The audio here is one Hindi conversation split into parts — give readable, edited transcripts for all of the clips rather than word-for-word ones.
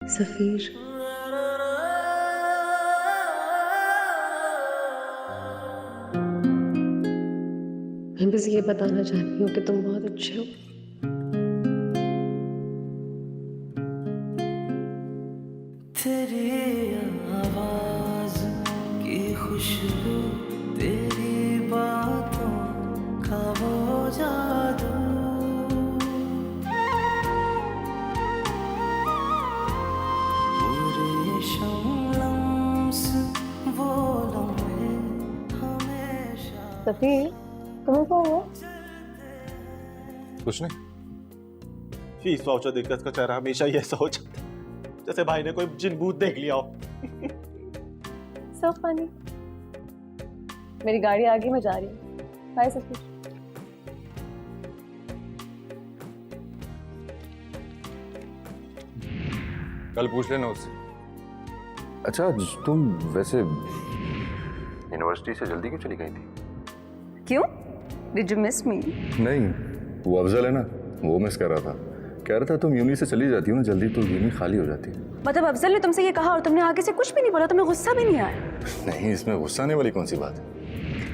सफीर, मैं बस ये बताना चाहती हूँ कि तुम बहुत अच्छे हो। तेरी आवाज की खुशबू, तेरी बातों का वो जादू, पूरे शम्स वो लम्हे हमेशा। सफीर, तुम्हें क्या हुआ? कुछ नहीं। फीस वाउचर देखकर इसका चेहरा हमेशा ही ऐसा हो जाता है जैसे भाई ने कोई जिन भूत देख लिया हो। So funny. मेरी गाड़ी आ गई, मैं जा रही हूँ। बाय सफीर। कल पूछ लेना उससे। अच्छा, तुम वैसे यूनिवर्सिटी से जल्दी क्यों चली गई थी? क्यों? Did you miss me? नहीं, वो अफजल है ना, वो मिस कर रहा था। कह रहा था तुम यूनी से चली जाती हो ना जल्दी तो यूनी खाली हो जाती है। मतलब अफजल ने तुमसे ये कहा और तुमने आगे से कुछ भी नहीं बोला? तुम्हें गुस्सा भी नहीं आया? नहीं, इसमें गुस्सा आने वाली कौन सी बात है?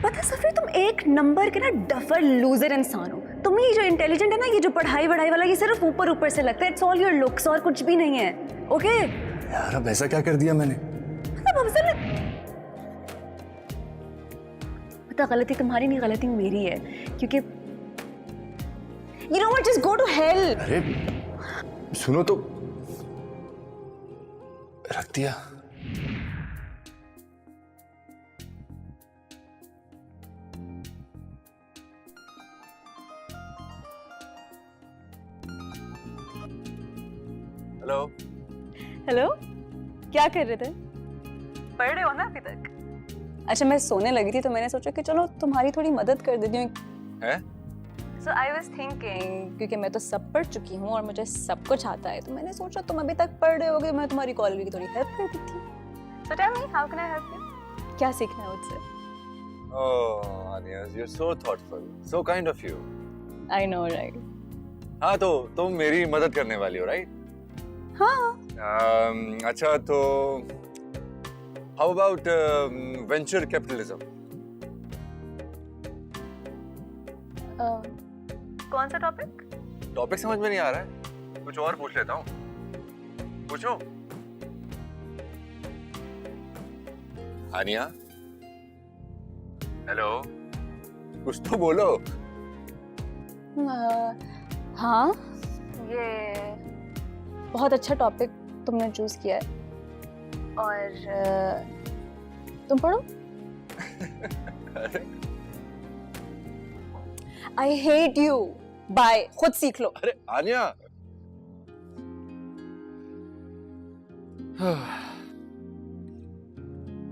पता सफीर, तुम एक नंबर के ना डफर लूजर इंसान हो। तुम्हें ये जो इंटेलिजेंट है ना, ये जो पढ़ाई वढ़ाई वाला, ये सिर्फ ऊपर ऊपर से लगता है। इट्स ऑल योर लुक्स और कुछ भी नहीं है। ओके? यार अब ऐसा क्या कर दिया मैंने? मतलब अफजल ने पता, गलती तुम्हारी नहीं, गलती मेरी है। क्योंकि you know what, just go to hell. अरे सुनो तो, रख दिया। हेलो। हेलो, क्या कर रहे थे? पढ़ रहे हो ना अभी तक? अच्छा, मैं सोने लगी थी तो मैंने सोचा कि चलो तुम्हारी थोड़ी मदद कर देती हूँ। हैं? So I was thinking, क्योंकि मैं तो सब पढ़ चुकी हूँ और मुझे सब कुछ आता है, तो मैंने सोचा तुम अभी तक पढ़ रहे होगे, मैं तुम्हारी कॉलेज की थोड़ी हेल्प कर देती हूँ। So tell me, how can I help you? क्या सीखना है मुझसे? Oh, Anya, you're so thoughtful, so kind of you. I know, right? हाँ, तो तुम मेरी मदद करने वाली हो, right? हाँ। अच्छा, तो how about venture capitalism? कौन सा टॉपिक? टॉपिक समझ में नहीं आ रहा है, कुछ और पूछ लेता हूँ। पूछो। आनिया, हेलो, कुछ तो बोलो। हाँ, ये बहुत अच्छा टॉपिक तुमने चूज किया है। और तुम पढ़ो। I hate you. Bye. खुद सीख लो। अरे आनिया।